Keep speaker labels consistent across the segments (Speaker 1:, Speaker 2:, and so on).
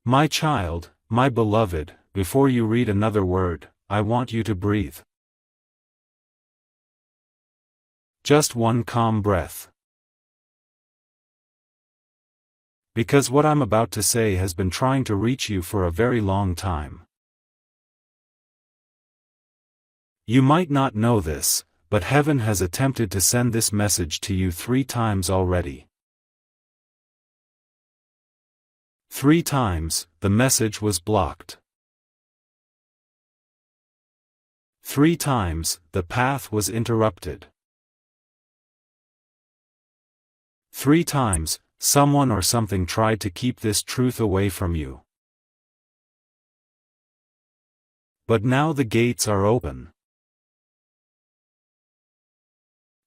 Speaker 1: My child, my beloved, before you read another word, I want you to breathe. Just one calm breath. Because what I'm about to say has been trying to reach you for a very long time. You might not know this, but heaven has attempted to send this message to you 3 times already. 3 times, the message was blocked. 3 times, the path was interrupted. 3 times, someone or something tried to keep this truth away from you. But now the gates are open.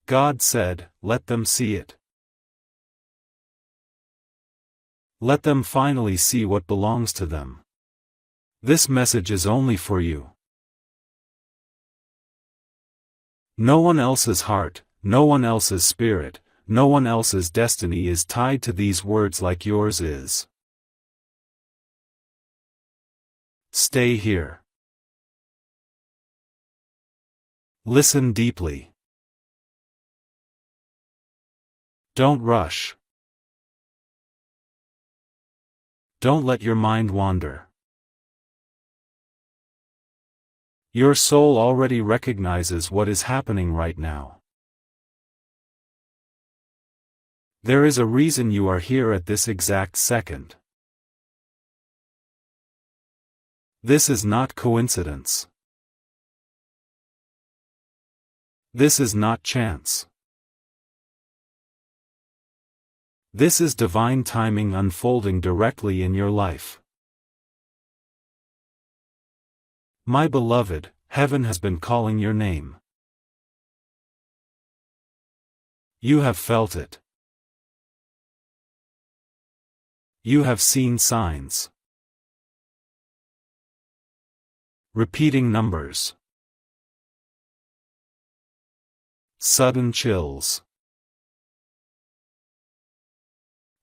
Speaker 1: God said, let them see it. Let them finally see what belongs to them. This message is only for you. No one else's heart, no one else's spirit, no one else's destiny is tied to these words like yours is. Stay here. Listen deeply. Don't rush. Don't let your mind wander. Your soul already recognizes what is happening right now. There is a reason you are here at this exact second. This is not coincidence. This is not chance. This is divine timing unfolding directly in your life. My beloved, heaven has been calling your name. You have felt it. You have seen signs. Repeating numbers. Sudden chills.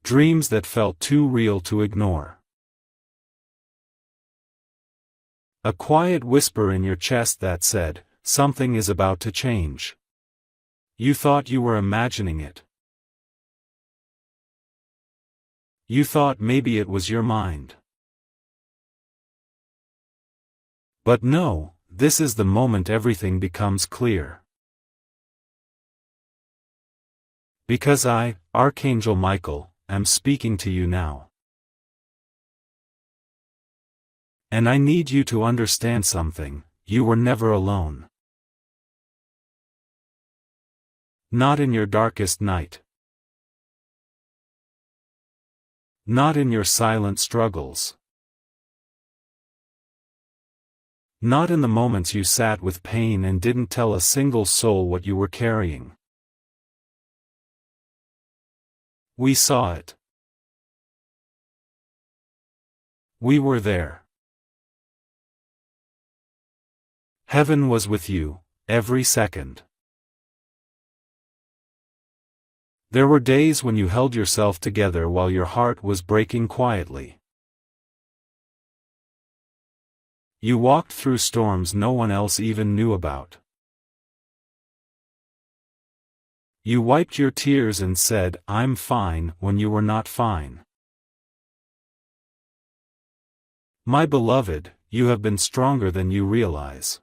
Speaker 1: Dreams that felt too real to ignore. A quiet whisper in your chest that said, something is about to change. You thought you were imagining it. You thought maybe it was your mind. But no, this is the moment everything becomes clear. Because I, Archangel Michael, am speaking to you now. And I need you to understand something, you were never alone. Not in your darkest night. Not in your silent struggles. Not in the moments you sat with pain and didn't tell a single soul what you were carrying. We saw it. We were there. Heaven was with you, every second. There were days when you held yourself together while your heart was breaking quietly. You walked through storms no one else even knew about. You wiped your tears and said, I'm fine, when you were not fine. My beloved, you have been stronger than you realize.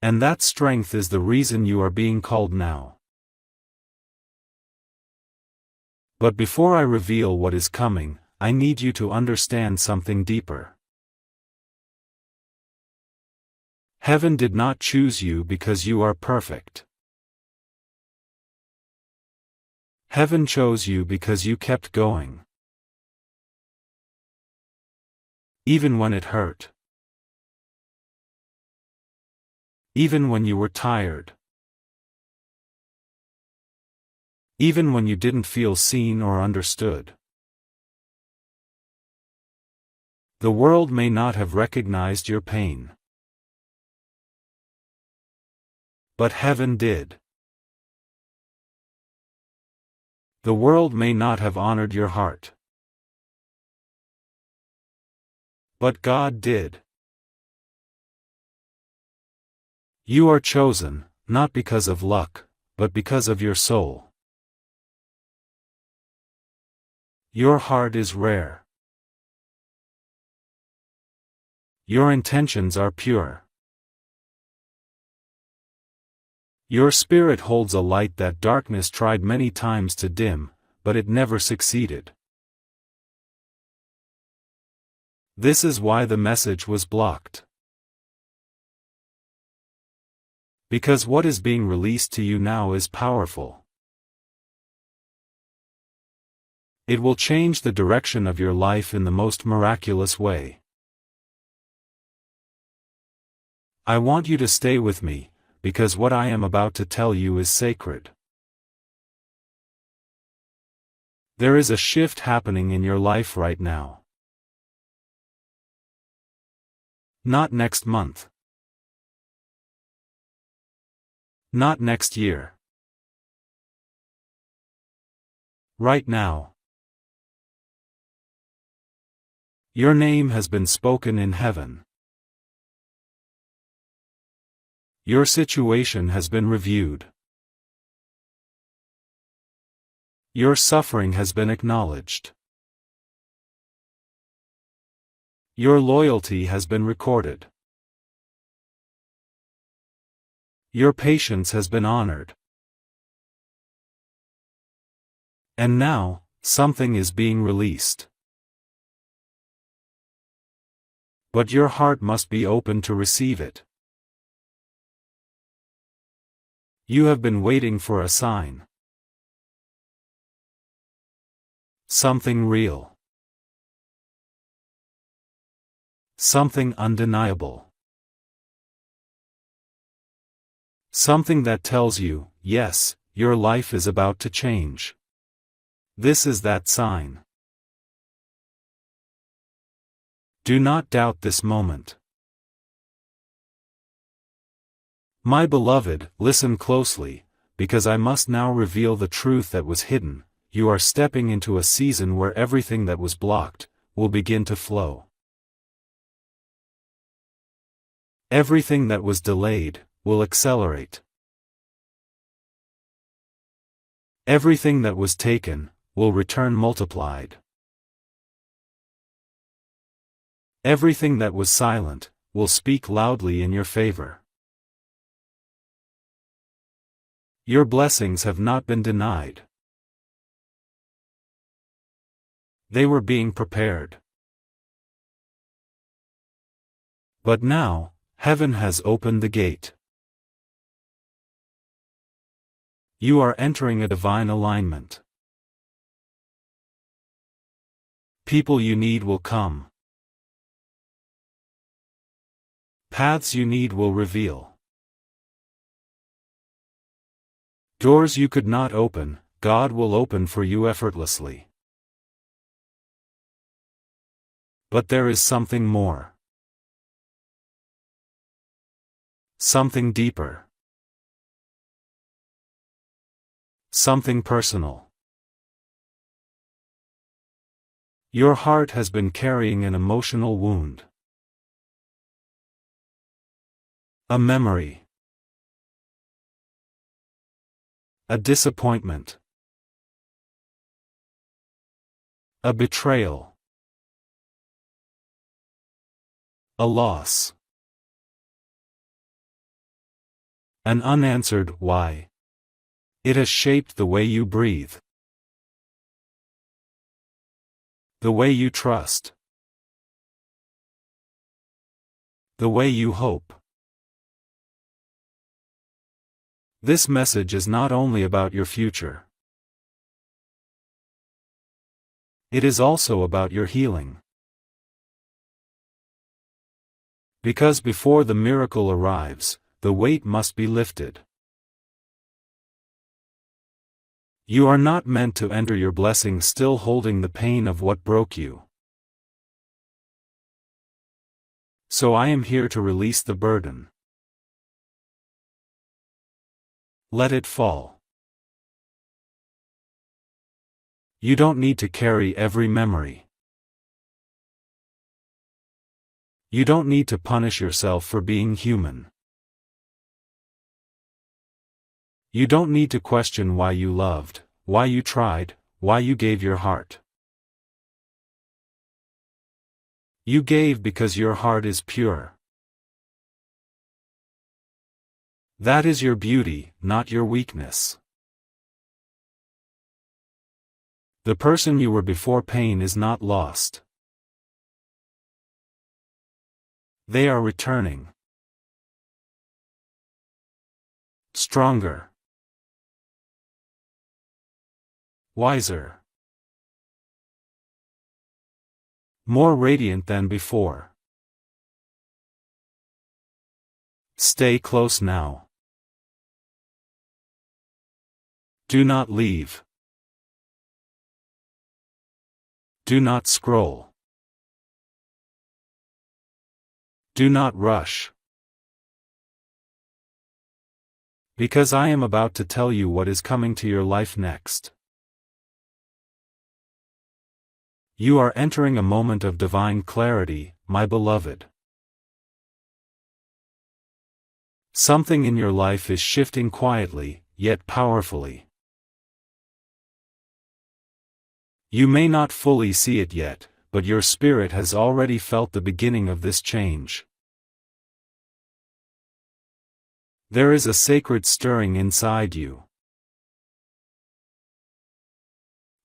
Speaker 1: And that strength is the reason you are being called now. But before I reveal what is coming, I need you to understand something deeper. Heaven did not choose you because you are perfect. Heaven chose you because you kept going. Even when it hurt. Even when you were tired. Even when you didn't feel seen or understood. The world may not have recognized your pain. But heaven did. The world may not have honored your heart. But God did. You are chosen, not because of luck, but because of your soul. Your heart is rare. Your intentions are pure. Your spirit holds a light that darkness tried many times to dim, but it never succeeded. This is why the message was blocked. Because what is being released to you now is powerful. It will change the direction of your life in the most miraculous way. I want you to stay with me, because what I am about to tell you is sacred. There is a shift happening in your life right now. Not next month. Not next year. Right now. Your name has been spoken in heaven. Your situation has been reviewed. Your suffering has been acknowledged. Your loyalty has been recorded. Your patience has been honored. And now, something is being released. But your heart must be open to receive it. You have been waiting for a sign. Something real. Something undeniable. Something that tells you, yes, your life is about to change. This is that sign. Do not doubt this moment. My beloved, listen closely, because I must now reveal the truth that was hidden. You are stepping into a season where everything that was blocked will begin to flow. Everything that was delayed will accelerate. Everything that was taken will return multiplied. Everything that was silent will speak loudly in your favor. Your blessings have not been denied. They were being prepared. But now, heaven has opened the gate. You are entering a divine alignment. People you need will come. Paths you need will reveal. Doors you could not open, God will open for you effortlessly. But there is something more. Something deeper. Something personal. Your heart has been carrying an emotional wound. A memory. A disappointment. A betrayal. A loss. An unanswered why. It has shaped the way you breathe. The way you trust. The way you hope. This message is not only about your future. It is also about your healing. Because before the miracle arrives, the weight must be lifted. You are not meant to enter your blessing still holding the pain of what broke you. So I am here to release the burden. Let it fall. You don't need to carry every memory. You don't need to punish yourself for being human. You don't need to question why you loved, why you tried, why you gave your heart. You gave because your heart is pure. That is your beauty, not your weakness. The person you were before pain is not lost. They are returning. Stronger. Wiser. More radiant than before. Stay close now. Do not leave. Do not scroll. Do not rush. Because I am about to tell you what is coming to your life next. You are entering a moment of divine clarity, my beloved. Something in your life is shifting quietly, yet powerfully. You may not fully see it yet, but your spirit has already felt the beginning of this change. There is a sacred stirring inside you.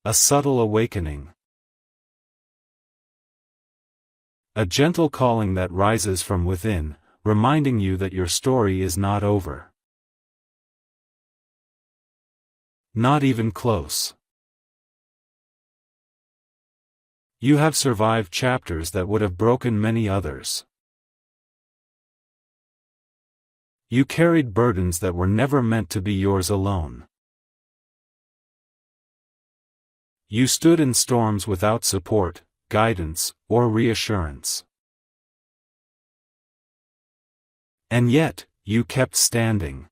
Speaker 1: A subtle awakening. A gentle calling that rises from within, reminding you that your story is not over. Not even close. You have survived chapters that would have broken many others. You carried burdens that were never meant to be yours alone. You stood in storms without support, guidance, or reassurance. And yet, you kept standing.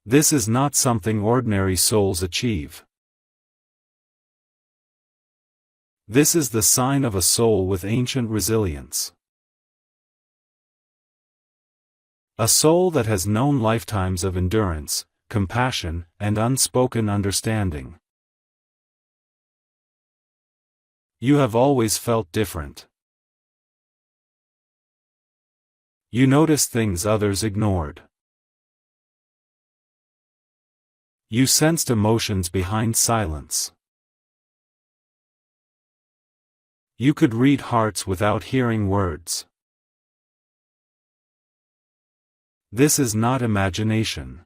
Speaker 1: This is not something ordinary souls achieve. This is the sign of a soul with ancient resilience. A soul that has known lifetimes of endurance, compassion, and unspoken understanding. You have always felt different. You noticed things others ignored. You sensed emotions behind silence. You could read hearts without hearing words. This is not imagination.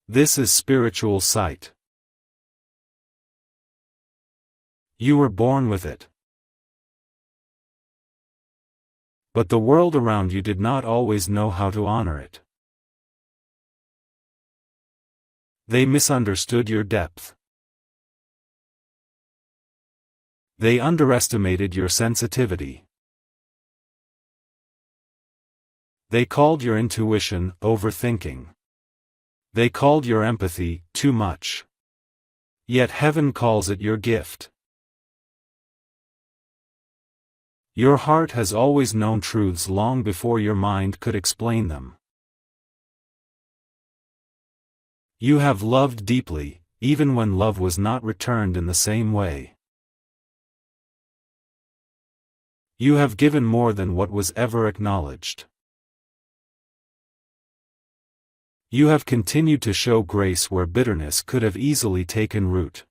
Speaker 1: This is spiritual sight. You were born with it. But the world around you did not always know how to honor it. They misunderstood your depth. They underestimated your sensitivity. They called your intuition overthinking. They called your empathy too much. Yet heaven calls it your gift. Your heart has always known truths long before your mind could explain them. You have loved deeply, even when love was not returned in the same way. You have given more than what was ever acknowledged. You have continued to show grace where bitterness could have easily taken root.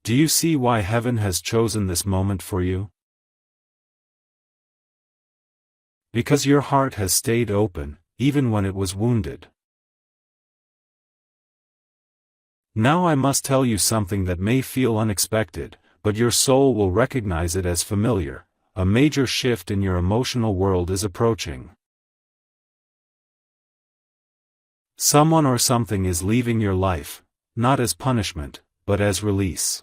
Speaker 1: Do you see why heaven has chosen this moment for you? Because your heart has stayed open, even when it was wounded. Now I must tell you something that may feel unexpected, but your soul will recognize it as familiar. A major shift in your emotional world is approaching. Someone or something is leaving your life, not as punishment, but as release.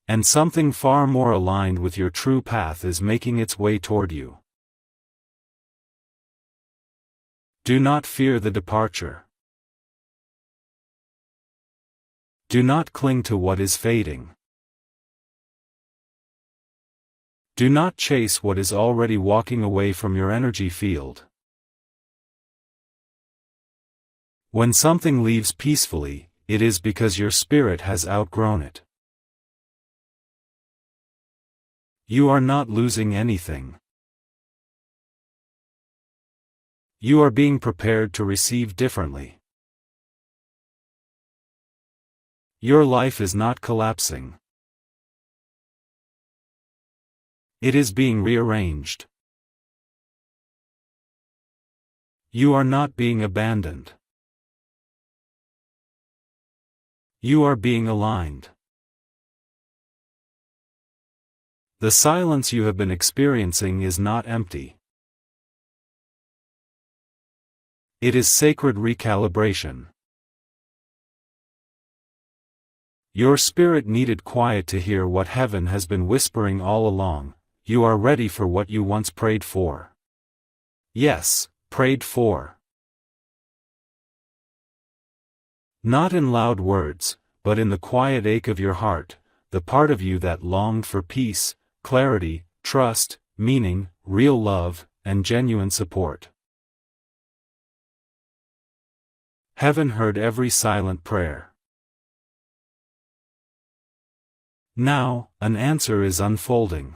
Speaker 1: And something far more aligned with your true path is making its way toward you. Do not fear the departure. Do not cling to what is fading. Do not chase what is already walking away from your energy field. When something leaves peacefully, it is because your spirit has outgrown it. You are not losing anything. You are being prepared to receive differently. Your life is not collapsing. It is being rearranged. You are not being abandoned. You are being aligned. The silence you have been experiencing is not empty. It is sacred recalibration. Your spirit needed quiet to hear what heaven has been whispering all along. You are ready for what you once prayed for. Yes, prayed for. Not in loud words, but in the quiet ache of your heart, the part of you that longed for peace, clarity, trust, meaning, real love, and genuine support. Heaven heard every silent prayer. Now, an answer is unfolding.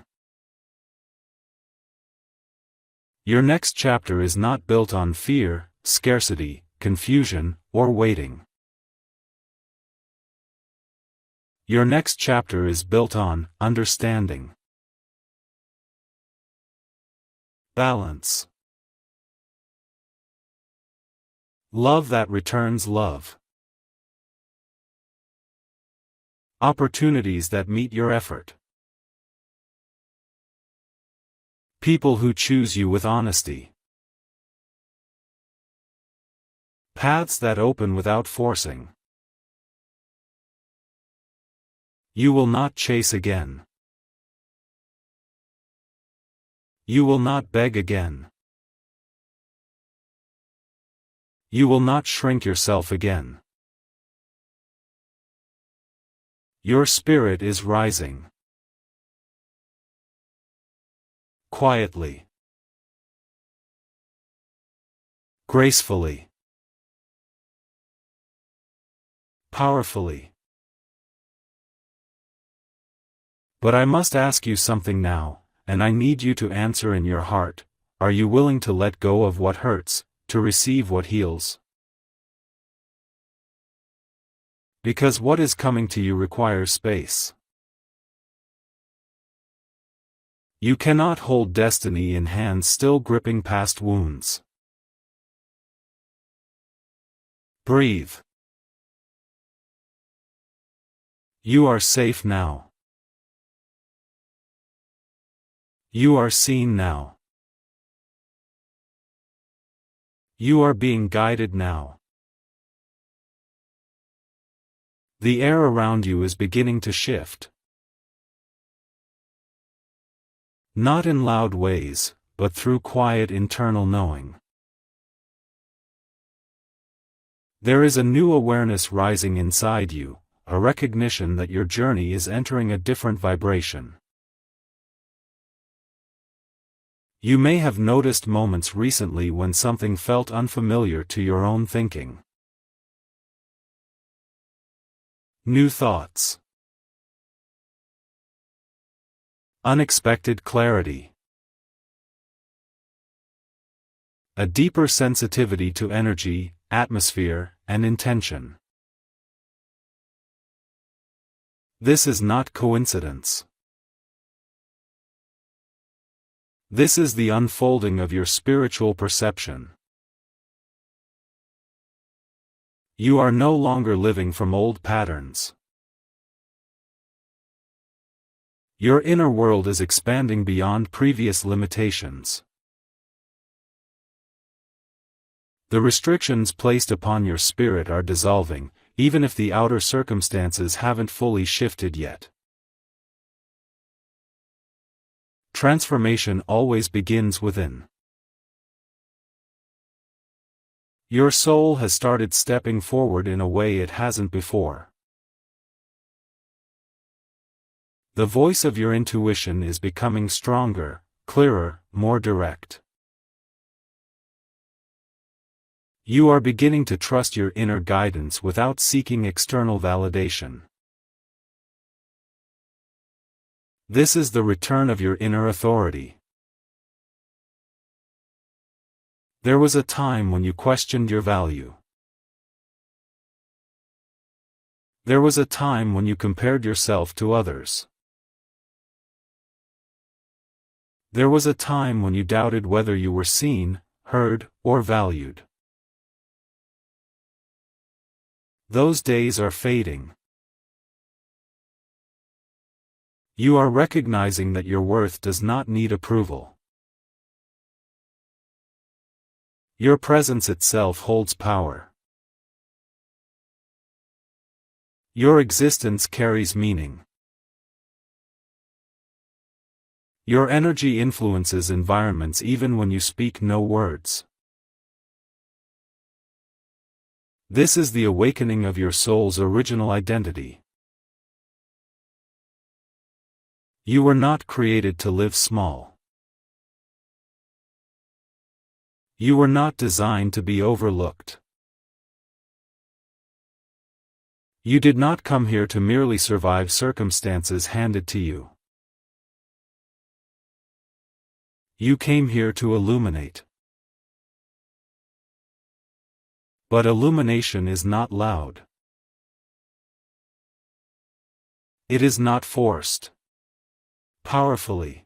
Speaker 1: Your next chapter is not built on fear, scarcity, confusion, or waiting. Your next chapter is built on understanding. Balance. Love that returns love. Opportunities that meet your effort. People who choose you with honesty. Paths that open without forcing. You will not chase again. You will not beg again. You will not shrink yourself again. Your spirit is rising. Quietly. Gracefully. Powerfully. But I must ask you something now, and I need you to answer in your heart. Are you willing to let go of what hurts, to receive what heals? Because what is coming to you requires space. You cannot hold destiny in hands still gripping past wounds. Breathe. You are safe now. You are seen now. You are being guided now. The air around you is beginning to shift. Not in loud ways, but through quiet internal knowing. There is a new awareness rising inside you, a recognition that your journey is entering a different vibration. You may have noticed moments recently when something felt unfamiliar to your own thinking. New thoughts. Unexpected clarity. A deeper sensitivity to energy, atmosphere, and intention. This is not coincidence. This is the unfolding of your spiritual perception. You are no longer living from old patterns. Your inner world is expanding beyond previous limitations. The restrictions placed upon your spirit are dissolving, even if the outer circumstances haven't fully shifted yet. Transformation always begins within. Your soul has started stepping forward in a way it hasn't before. The voice of your intuition is becoming stronger, clearer, more direct. You are beginning to trust your inner guidance without seeking external validation. This is the return of your inner authority. There was a time when you questioned your value. There was a time when you compared yourself to others. There was a time when you doubted whether you were seen, heard, or valued. Those days are fading. You are recognizing that your worth does not need approval. Your presence itself holds power. Your existence carries meaning. Your energy influences environments even when you speak no words. This is the awakening of your soul's original identity. You were not created to live small. You were not designed to be overlooked. You did not come here to merely survive circumstances handed to you. You came here to illuminate. But illumination is not loud. It is not forced. Powerfully.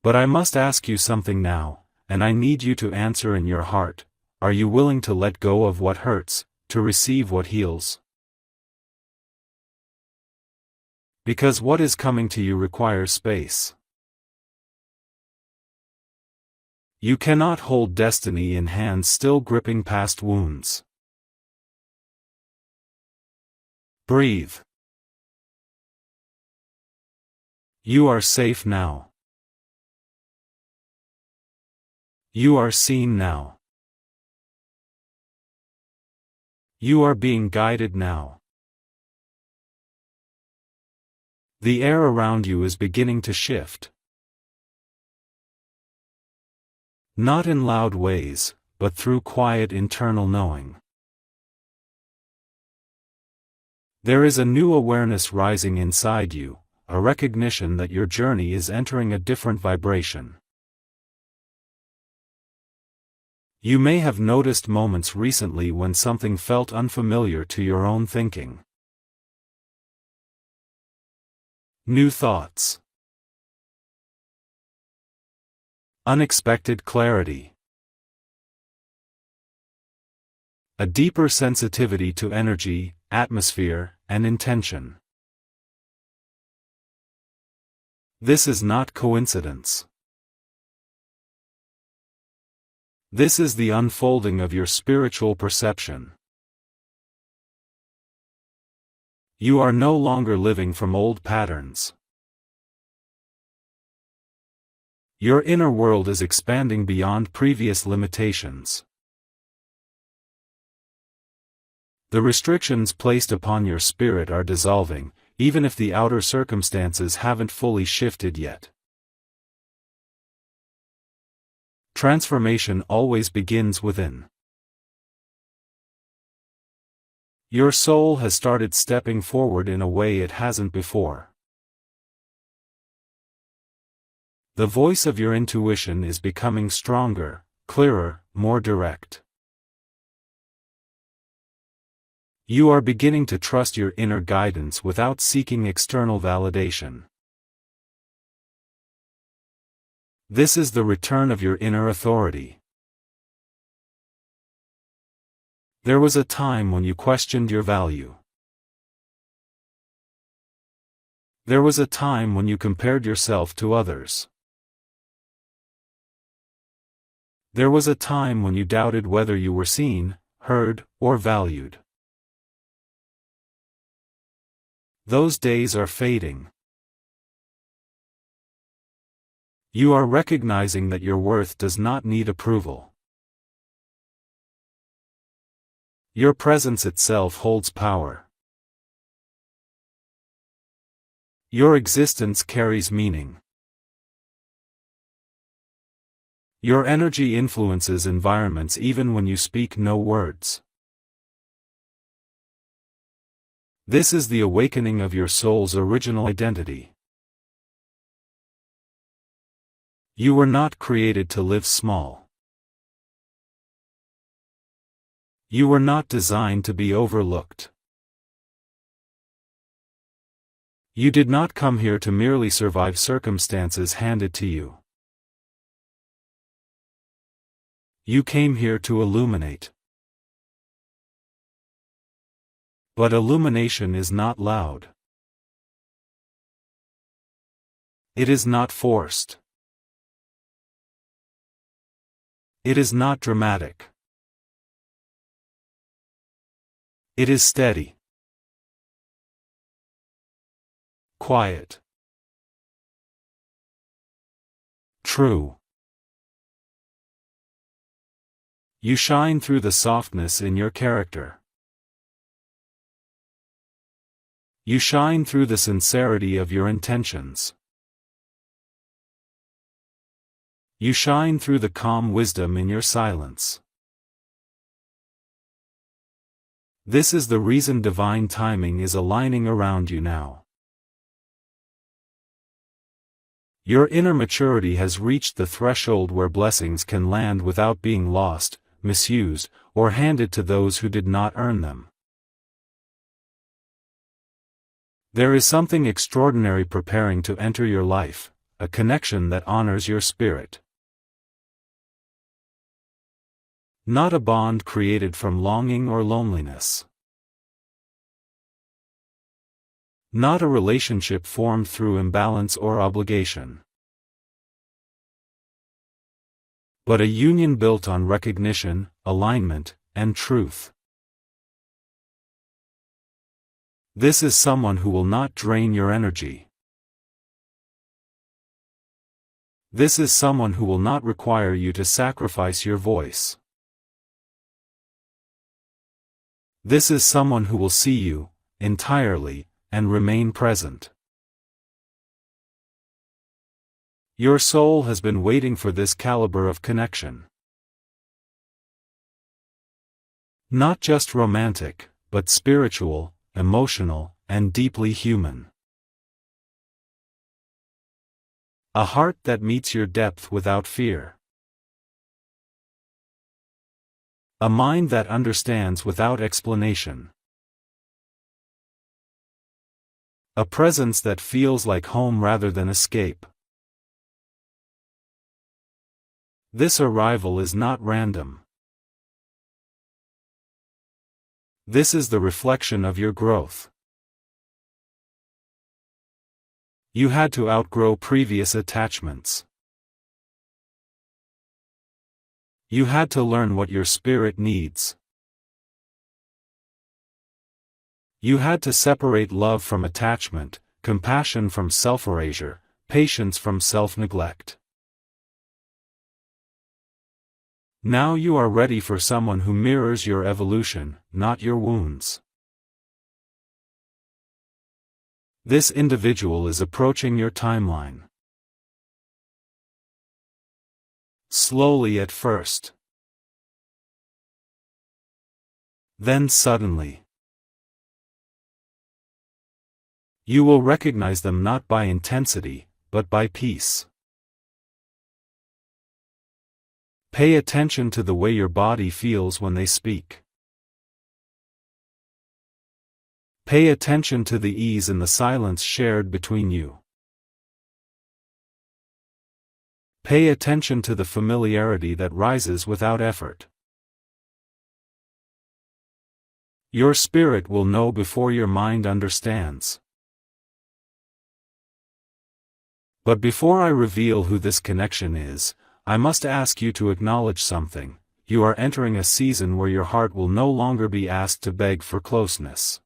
Speaker 1: But I must ask you something now, and I need you to answer in your heart. Are you willing to let go of what hurts, to receive what heals? Because what is coming to you requires space. You cannot hold destiny in hands still gripping past wounds. Breathe. You are safe now. You are seen now. You are being guided now. The air around you is beginning to shift. Not in loud ways, but through quiet internal knowing. There is a new awareness rising inside you, a recognition that your journey is entering a different vibration. You may have noticed moments recently when something felt unfamiliar to your own thinking. New thoughts. Unexpected clarity. A deeper sensitivity to energy, atmosphere, and intention. This is not coincidence. This is the unfolding of your spiritual perception. You are no longer living from old patterns. Your inner world is expanding beyond previous limitations. The restrictions placed upon your spirit are dissolving, even if the outer circumstances haven't fully shifted yet. Transformation always begins within. Your soul has started stepping forward in a way it hasn't before. The voice of your intuition is becoming stronger, clearer, more direct. You are beginning to trust your inner guidance without seeking external validation. This is the return of your inner authority. There was a time when you questioned your value. There was a time when you compared yourself to others. There was a time when you doubted whether you were seen, heard, or valued. Those days are fading. You are recognizing that your worth does not need approval. Your presence itself holds power. Your existence carries meaning. Your energy influences environments even when you speak no words. This is the awakening of your soul's original identity. You were not created to live small. You were not designed to be overlooked. You did not come here to merely survive circumstances handed to you. You came here to illuminate. But illumination is not loud. It is not forced. It is not dramatic. It is steady. Quiet. True. You shine through the softness in your character. You shine through the sincerity of your intentions. You shine through the calm wisdom in your silence. This is the reason divine timing is aligning around you now. Your inner maturity has reached the threshold where blessings can land without being lost, misused, or handed to those who did not earn them. There is something extraordinary preparing to enter your life, a connection that honors your spirit. Not a bond created from longing or loneliness. Not a relationship formed through imbalance or obligation. But a union built on recognition, alignment, and truth. This is someone who will not drain your energy. This is someone who will not require you to sacrifice your voice. This is someone who will see you, entirely, and remain present. Your soul has been waiting for this caliber of connection. Not just romantic, but spiritual, emotional, and deeply human. A heart that meets your depth without fear. A mind that understands without explanation. A presence that feels like home rather than escape. This arrival is not random. This is the reflection of your growth. You had to outgrow previous attachments. You had to learn what your spirit needs. You had to separate love from attachment, compassion from self-erasure, patience from self-neglect. Now you are ready for someone who mirrors your evolution, not your wounds. This individual is approaching your timeline. Slowly at first. Then suddenly. You will recognize them not by intensity, but by peace. Pay attention to the way your body feels when they speak. Pay attention to the ease in the silence shared between you. Pay attention to the familiarity that rises without effort. Your spirit will know before your mind understands. But before I reveal who this connection is, I must ask you to acknowledge something. You are entering a season where your heart will no longer be asked to beg for closeness.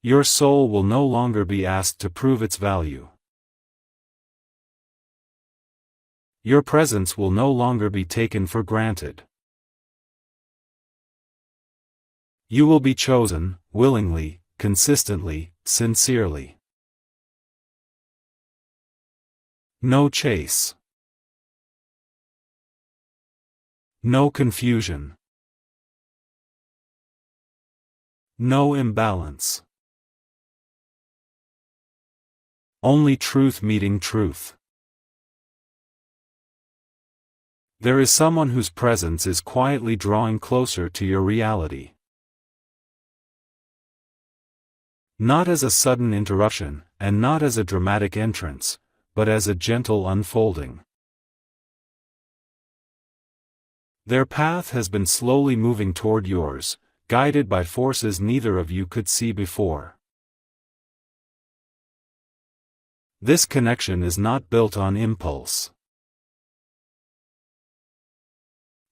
Speaker 1: Your soul will no longer be asked to prove its value. Your presence will no longer be taken for granted. You will be chosen, willingly, consistently, sincerely. No chase. No confusion. No imbalance. Only truth meeting truth. There is someone whose presence is quietly drawing closer to your reality. Not as a sudden interruption, and not as a dramatic entrance, but as a gentle unfolding. Their path has been slowly moving toward yours, guided by forces neither of you could see before. This connection is not built on impulse.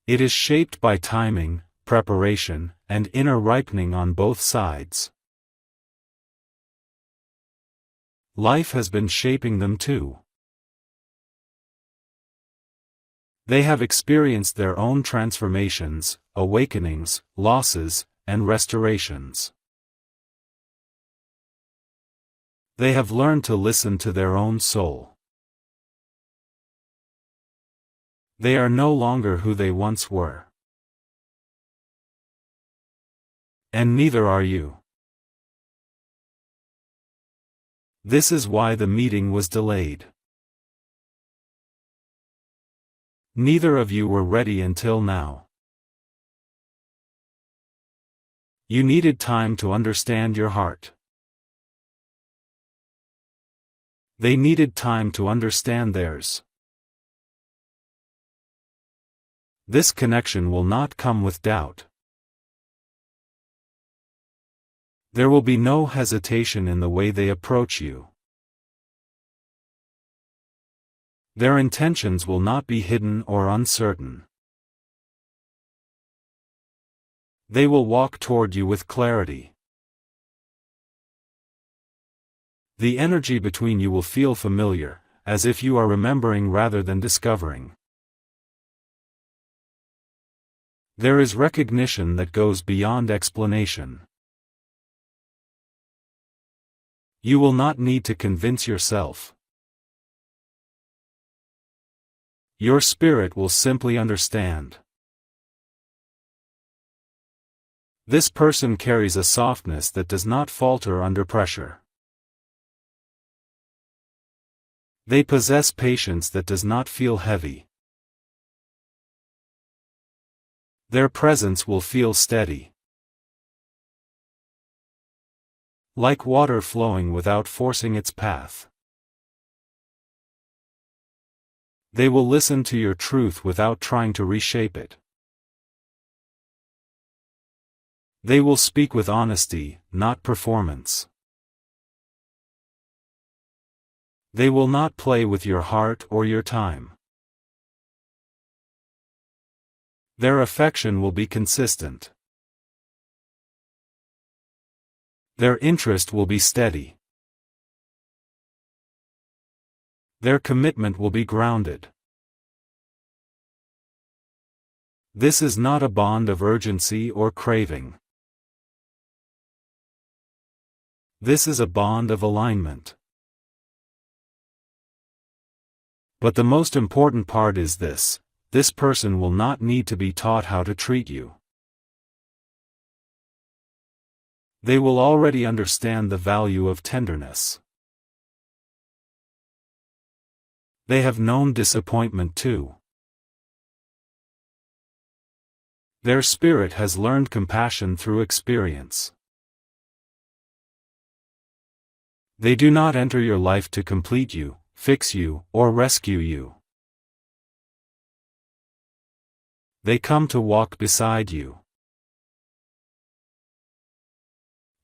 Speaker 1: It is shaped by timing, preparation, and inner ripening on both sides. Life has been shaping them too. They have experienced their own transformations, awakenings, losses, and restorations. They have learned to listen to their own soul. They are no longer who they once were. And neither are you. This is why the meeting was delayed. Neither of you were ready until now. You needed time to understand your heart. They needed time to understand theirs. This connection will not come with doubt. There will be no hesitation in the way they approach you. Their intentions will not be hidden or uncertain. They will walk toward you with clarity. The energy between you will feel familiar, as if you are remembering rather than discovering. There is recognition that goes beyond explanation. You will not need to convince yourself. Your spirit will simply understand. This person carries a softness that does not falter under pressure. They possess patience that does not feel heavy. Their presence will feel steady. Like water flowing without forcing its path. They will listen to your truth without trying to reshape it. They will speak with honesty, not performance. They will not play with your heart or your time. Their affection will be consistent. Their interest will be steady. Their commitment will be grounded. This is not a bond of urgency or craving. This is a bond of alignment. But the most important part is this: this person will not need to be taught how to treat you. They will already understand the value of tenderness. They have known disappointment too. Their spirit has learned compassion through experience. They do not enter your life to complete you, fix you, or rescue you. They come to walk beside you.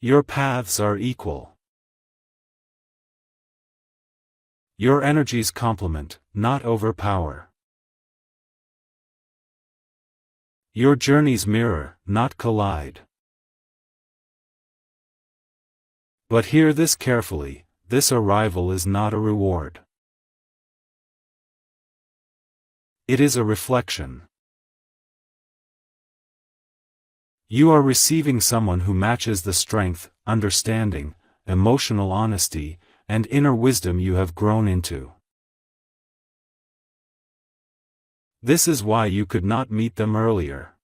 Speaker 1: Your paths are equal. Your energies complement, not overpower. Your journeys mirror, not collide. But hear this carefully: this arrival is not a reward. It is a reflection. You are receiving someone who matches the strength, understanding, emotional honesty, and inner wisdom you have grown into. This is why you could not meet them earlier.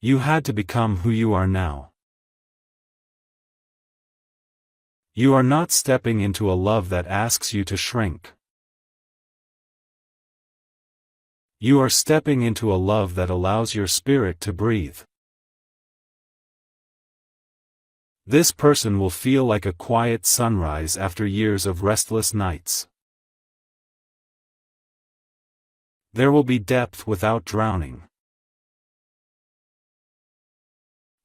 Speaker 1: You had to become who you are now. You are not stepping into a love that asks you to shrink. You are stepping into a love that allows your spirit to breathe. This person will feel like a quiet sunrise after years of restless nights. There will be depth without drowning.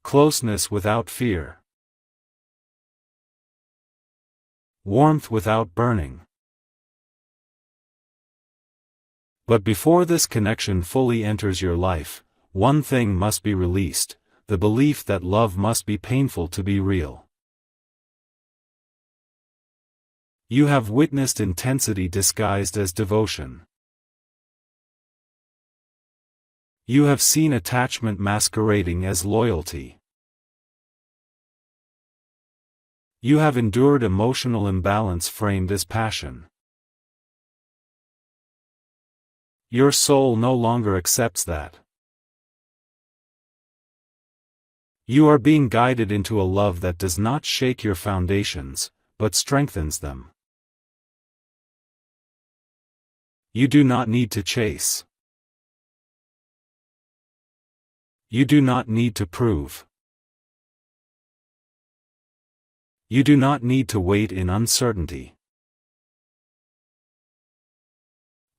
Speaker 1: Closeness without fear. Warmth without burning. But before this connection fully enters your life, one thing must be released: the belief that love must be painful to be real. You have witnessed intensity disguised as devotion. You have seen attachment masquerading as loyalty. You have endured emotional imbalance framed as passion. Your soul no longer accepts that. You are being guided into a love that does not shake your foundations, but strengthens them. You do not need to chase. You do not need to prove. You do not need to wait in uncertainty.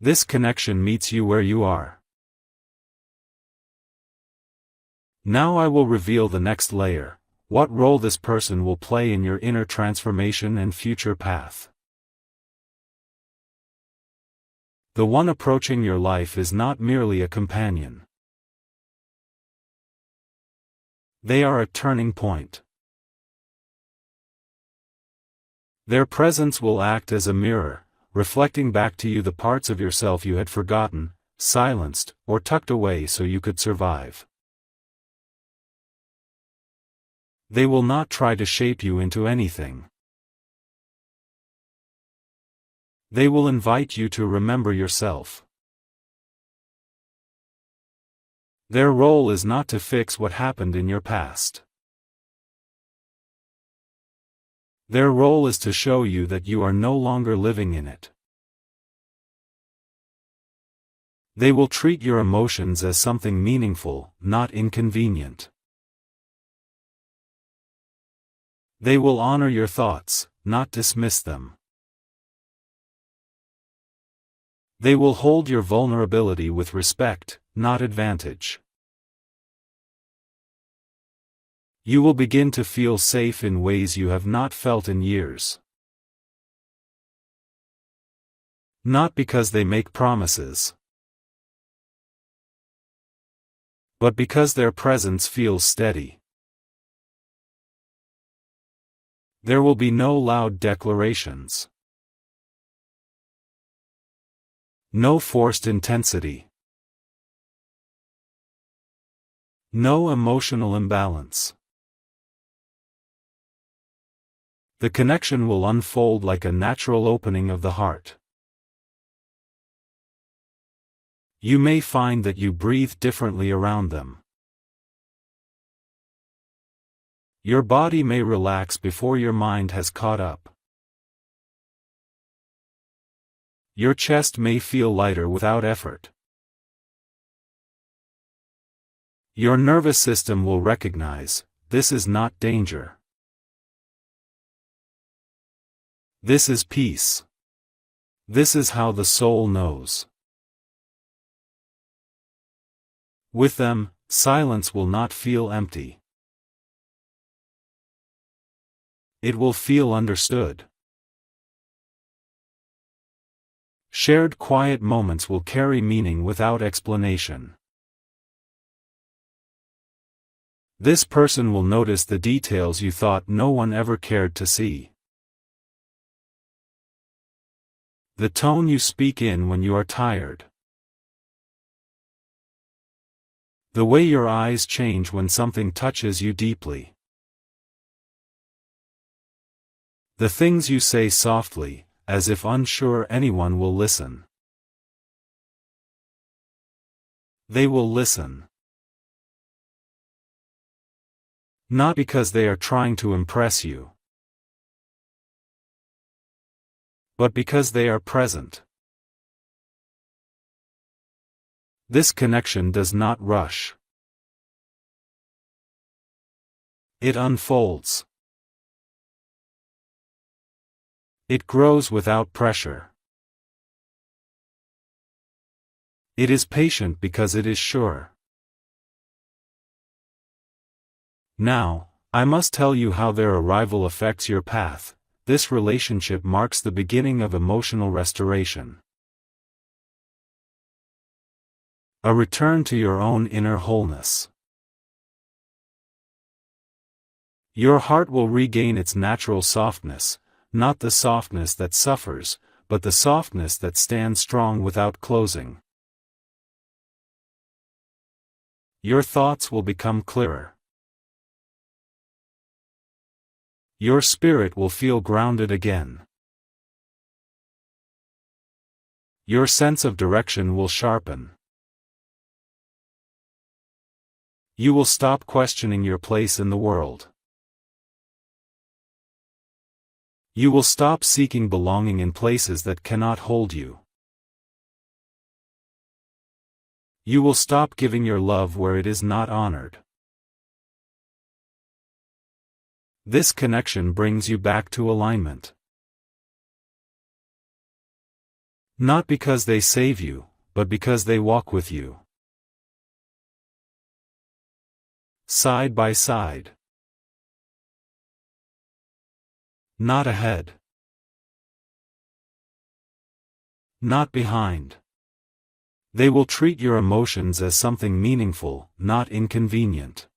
Speaker 1: This connection meets you where you are. Now I will reveal the next layer: what role this person will play in your inner transformation and future path. The one approaching your life is not merely a companion. They are a turning point. Their presence will act as a mirror, reflecting back to you the parts of yourself you had forgotten, silenced, or tucked away so you could survive. They will not try to shape you into anything. They will invite you to remember yourself. Their role is not to fix what happened in your past. Their role is to show you that you are no longer living in it. They will treat your emotions as something meaningful, not inconvenient. They will honor your thoughts, not dismiss them. They will hold your vulnerability with respect, not advantage. You will begin to feel safe in ways you have not felt in years. Not because they make promises, but because their presence feels steady. There will be no loud declarations. No forced intensity. No emotional imbalance. The connection will unfold like a natural opening of the heart. You may find that you breathe differently around them. Your body may relax before your mind has caught up. Your chest may feel lighter without effort. Your nervous system will recognize, this is not danger. This is peace. This is how the soul knows. With them, silence will not feel empty. It will feel understood. Shared quiet moments will carry meaning without explanation. This person will notice the details you thought no one ever cared to see. The tone you speak in when you are tired. The way your eyes change when something touches you deeply. The things you say softly, as if unsure anyone will listen. They will listen. Not because they are trying to impress you, but because they are present. This connection does not rush. It unfolds. It grows without pressure. It is patient because it is sure. Now, I must tell you how their arrival affects your path. This relationship marks the beginning of emotional restoration. A return to your own inner wholeness. Your heart will regain its natural softness, not the softness that suffers, but the softness that stands strong without closing. Your thoughts will become clearer. Your spirit will feel grounded again. Your sense of direction will sharpen. You will stop questioning your place in the world. You will stop seeking belonging in places that cannot hold you. You will stop giving your love where it is not honored. This connection brings you back to alignment. Not because they save you, but because they walk with you. Side by side. Not ahead. Not behind. They will treat your emotions as something meaningful, not inconvenient.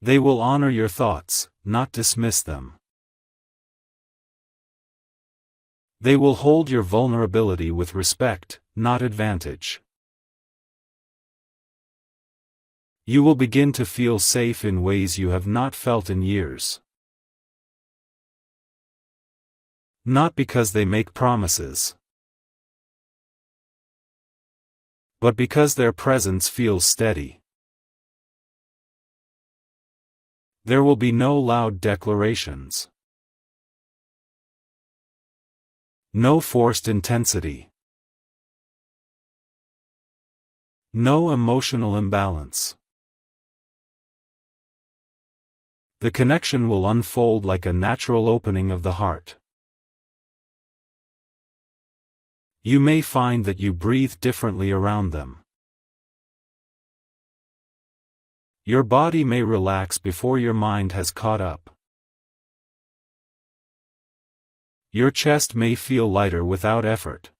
Speaker 1: They will honor your thoughts, not dismiss them. They will hold your vulnerability with respect, not advantage. You will begin to feel safe in ways you have not felt in years. Not because they make promises, but because their presence feels steady. There will be no loud declarations. No forced intensity. No emotional imbalance. The connection will unfold like a natural opening of the heart. You may find that you breathe differently around them. Your body may relax before your mind has caught up. Your chest may feel lighter without effort.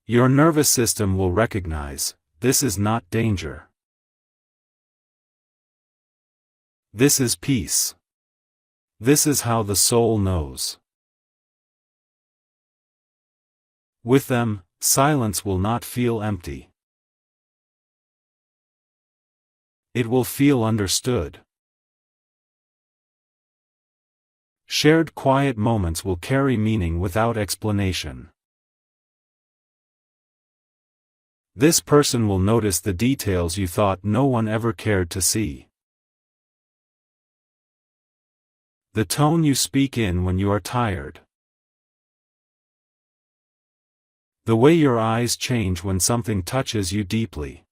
Speaker 1: Your nervous system will recognize, this is not danger. This is peace. This is how the soul knows. With them, silence will not feel empty. It will feel understood. Shared quiet moments will carry meaning without explanation. This person will notice the details you thought no one ever cared to see. The tone you speak in when you are tired. The way your eyes change when something touches you deeply.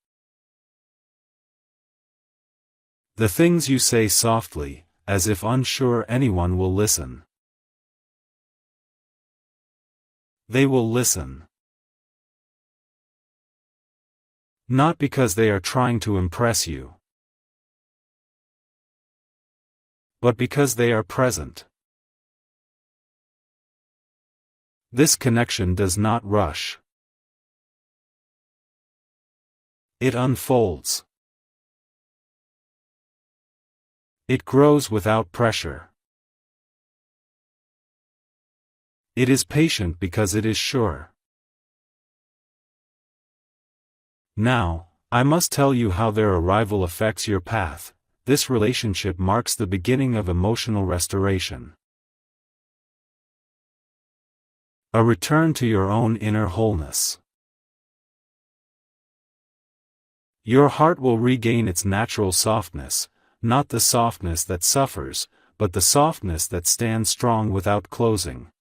Speaker 1: The things you say softly, as if unsure anyone will listen. They will listen. Not because they are trying to impress you, but because they are present. This connection does not rush. It unfolds. It grows without pressure. It is patient because it is sure. Now, I must tell you how their arrival affects your path. This relationship marks the beginning of emotional restoration. A return to your own inner wholeness. Your heart will regain its natural softness, not the softness that suffers, but the softness that stands strong without closing.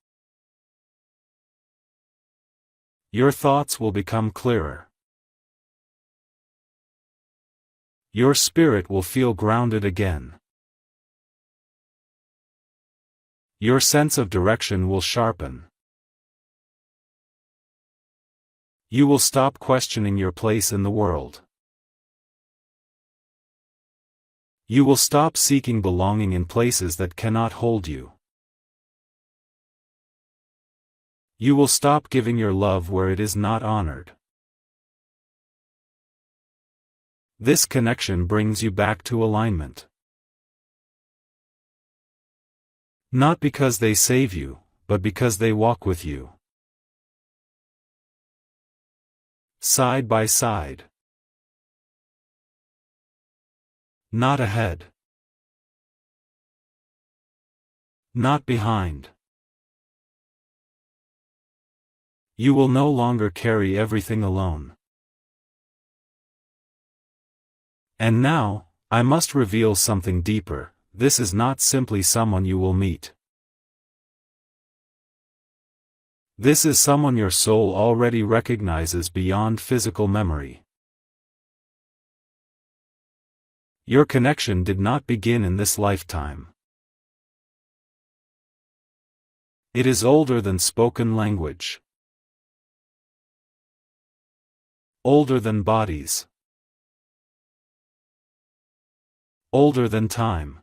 Speaker 1: Your thoughts will become clearer. Your spirit will feel grounded again. Your sense of direction will sharpen. You will stop questioning your place in the world. You will stop seeking belonging in places that cannot hold you. You will stop giving your love where it is not honored. This connection brings you back to alignment. Not because they save you, but because they walk with you. Side by side. Not ahead. Not behind. You will no longer carry everything alone. And now, I must reveal something deeper. This is not simply someone you will meet. This is someone your soul already recognizes beyond physical memory. Your connection did not begin in this lifetime. It is older than spoken language. Older than bodies. Older than time.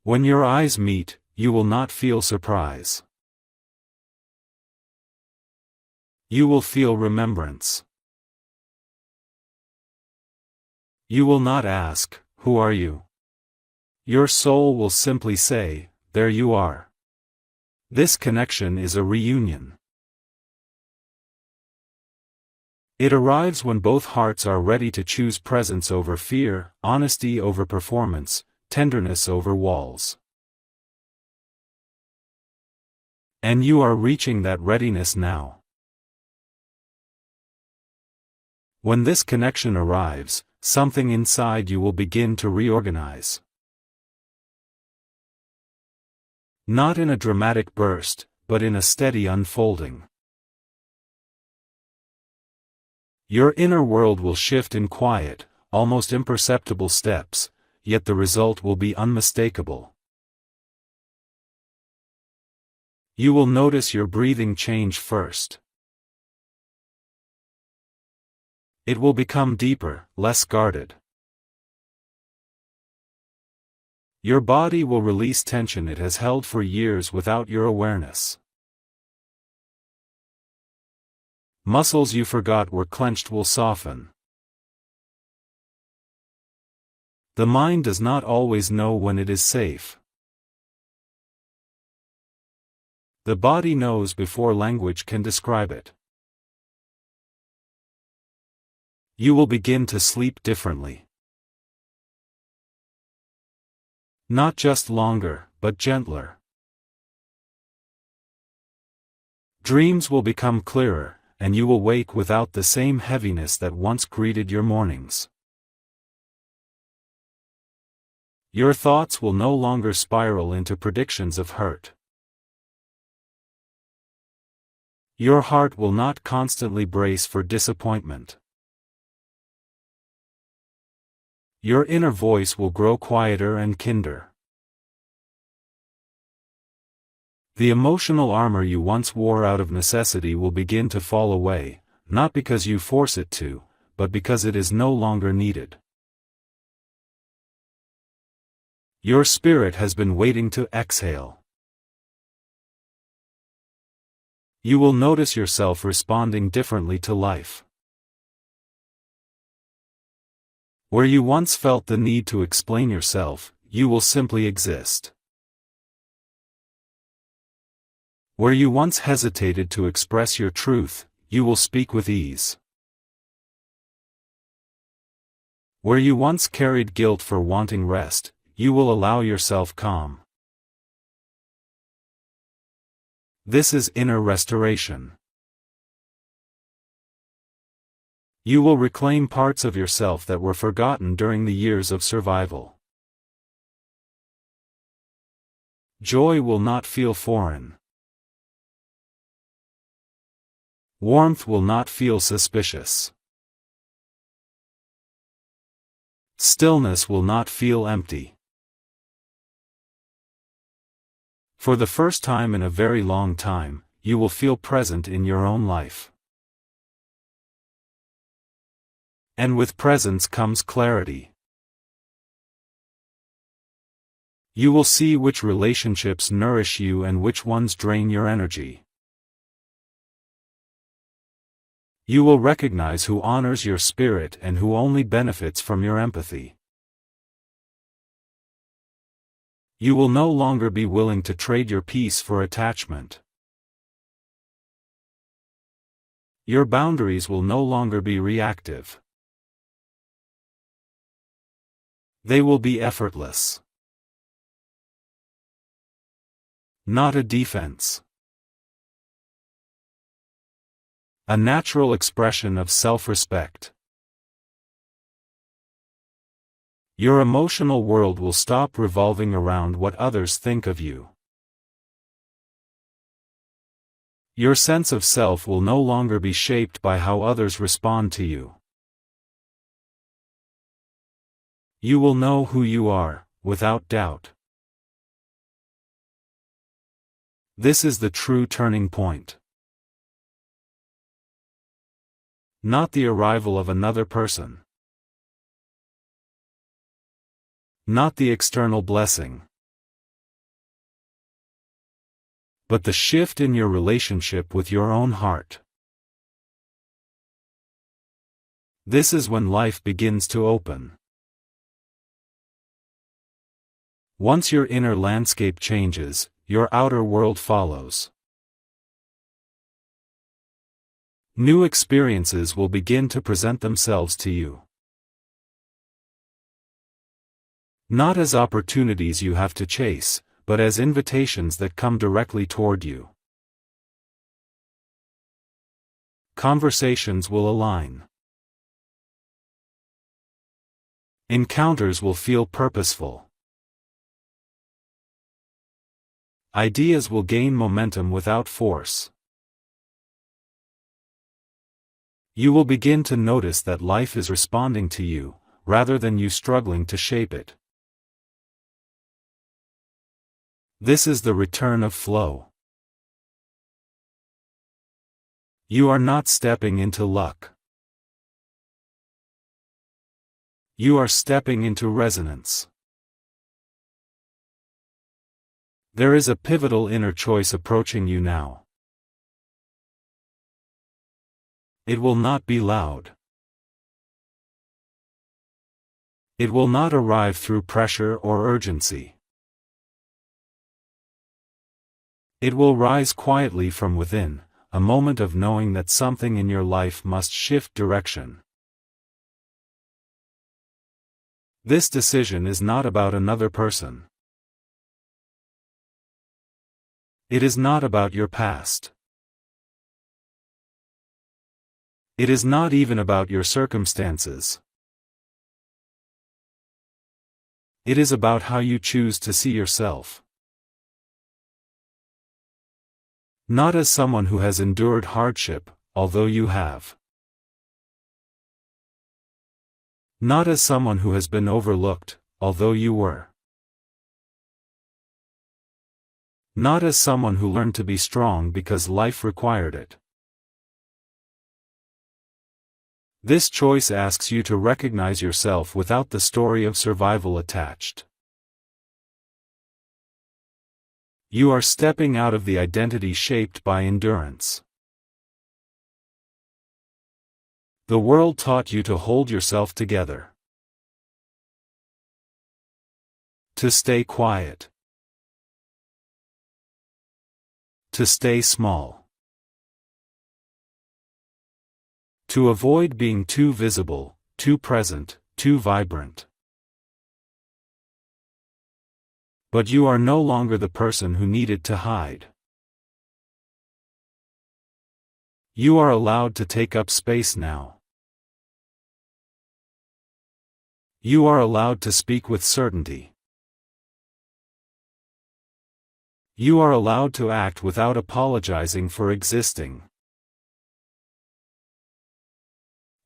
Speaker 1: When your eyes meet, you will not feel surprise. You will feel remembrance. You will not ask, "Who are you?" Your soul will simply say, "There you are." This connection is a reunion. It arrives when both hearts are ready to choose presence over fear, honesty over performance, tenderness over walls. And you are reaching that readiness now. When this connection arrives, something inside you will begin to reorganize. Not in a dramatic burst, but in a steady unfolding. Your inner world will shift in quiet, almost imperceptible steps, yet the result will be unmistakable. You will notice your breathing change first. It will become deeper, less guarded. Your body will release tension it has held for years without your awareness. Muscles you forgot were clenched will soften. The mind does not always know when it is safe. The body knows before language can describe it. You will begin to sleep differently. Not just longer, but gentler. Dreams will become clearer, and you will wake without the same heaviness that once greeted your mornings. Your thoughts will no longer spiral into predictions of hurt. Your heart will not constantly brace for disappointment. Your inner voice will grow quieter and kinder. The emotional armor you once wore out of necessity will begin to fall away, not because you force it to, but because it is no longer needed. Your spirit has been waiting to exhale. You will notice yourself responding differently to life. Where you once felt the need to explain yourself, you will simply exist. Where you once hesitated to express your truth, you will speak with ease. Where you once carried guilt for wanting rest, you will allow yourself calm. This is inner restoration. You will reclaim parts of yourself that were forgotten during the years of survival. Joy will not feel foreign. Warmth will not feel suspicious. Stillness will not feel empty. For the first time in a very long time, you will feel present in your own life. And with presence comes clarity. You will see which relationships nourish you and which ones drain your energy. You will recognize who honors your spirit and who only benefits from your empathy. You will no longer be willing to trade your peace for attachment. Your boundaries will no longer be reactive. They will be effortless. Not a defense. A natural expression of self-respect. Your emotional world will stop revolving around what others think of you. Your sense of self will no longer be shaped by how others respond to you. You will know who you are, without doubt. This is the true turning point. Not the arrival of another person. Not the external blessing. But the shift in your relationship with your own heart. This is when life begins to open. Once your inner landscape changes, your outer world follows. New experiences will begin to present themselves to you. Not as opportunities you have to chase, but as invitations that come directly toward you. Conversations will align. Encounters will feel purposeful. Ideas will gain momentum without force. You will begin to notice that life is responding to you, rather than you struggling to shape it. This is the return of flow. You are not stepping into luck. You are stepping into resonance. There is a pivotal inner choice approaching you now. It will not be loud. It will not arrive through pressure or urgency. It will rise quietly from within, a moment of knowing that something in your life must shift direction. This decision is not about another person. It is not about your past. It is not even about your circumstances. It is about how you choose to see yourself. Not as someone who has endured hardship, although you have. Not as someone who has been overlooked, although you were. Not as someone who learned to be strong because life required it. This choice asks you to recognize yourself without the story of survival attached. You are stepping out of the identity shaped by endurance. The world taught you to hold yourself together. To stay quiet. To stay small. To avoid being too visible, too present, too vibrant. But you are no longer the person who needed to hide. You are allowed to take up space now. You are allowed to speak with certainty. You are allowed to act without apologizing for existing.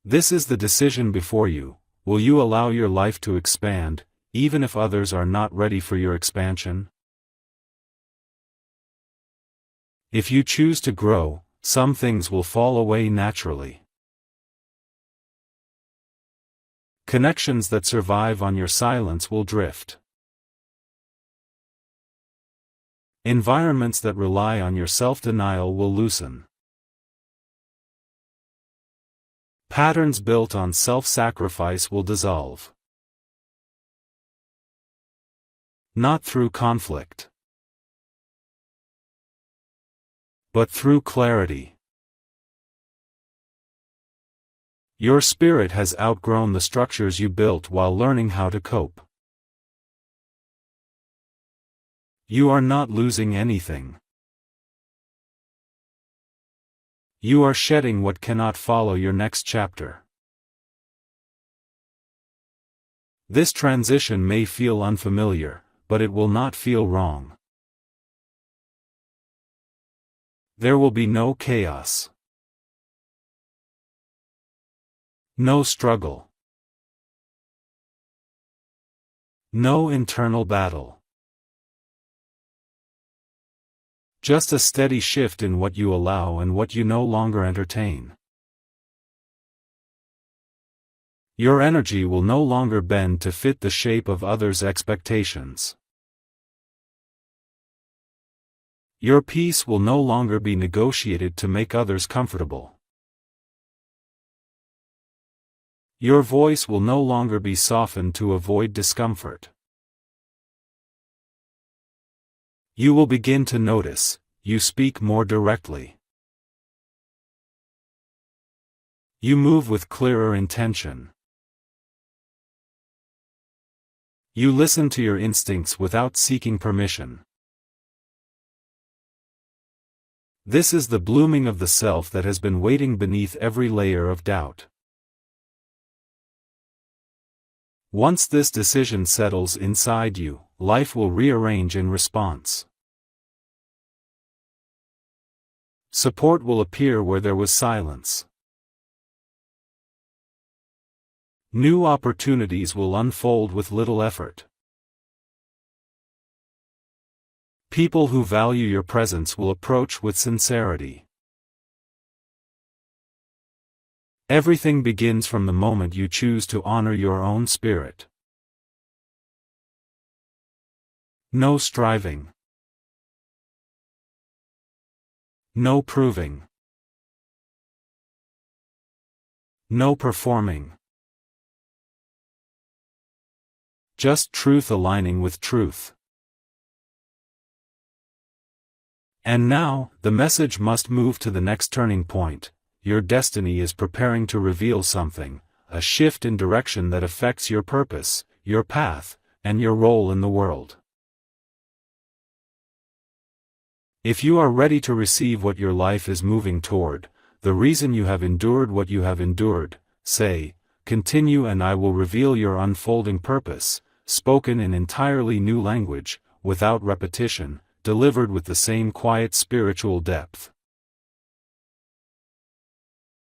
Speaker 1: This is the decision before you. Will you allow your life to expand, even if others are not ready for your expansion? If you choose to grow, some things will fall away naturally. Connections that survive on your silence will drift. Environments that rely on your self-denial will loosen. Patterns built on self-sacrifice will dissolve. Not through conflict, but through clarity. Your spirit has outgrown the structures you built while learning how to cope. You are not losing anything. You are shedding what cannot follow your next chapter. This transition may feel unfamiliar, but it will not feel wrong. There will be no chaos. No struggle. No internal battle. Just a steady shift in what you allow and what you no longer entertain. Your energy will no longer bend to fit the shape of others' expectations. Your peace will no longer be negotiated to make others comfortable. Your voice will no longer be softened to avoid discomfort. You will begin to notice, you speak more directly. You move with clearer intention. You listen to your instincts without seeking permission. This is the blooming of the self that has been waiting beneath every layer of doubt. Once this decision settles inside you, life will rearrange in response. Support will appear where there was silence. New opportunities will unfold with little effort. People who value your presence will approach with sincerity. Everything begins from the moment you choose to honor your own spirit. No striving. No proving. No performing. Just truth aligning with truth. And now, the message must move to the next turning point. Your destiny is preparing to reveal something, a shift in direction that affects your purpose, your path, and your role in the world. If you are ready to receive what your life is moving toward, the reason you have endured what you have endured, say, continue and I will reveal your unfolding purpose, spoken in entirely new language, without repetition, delivered with the same quiet spiritual depth.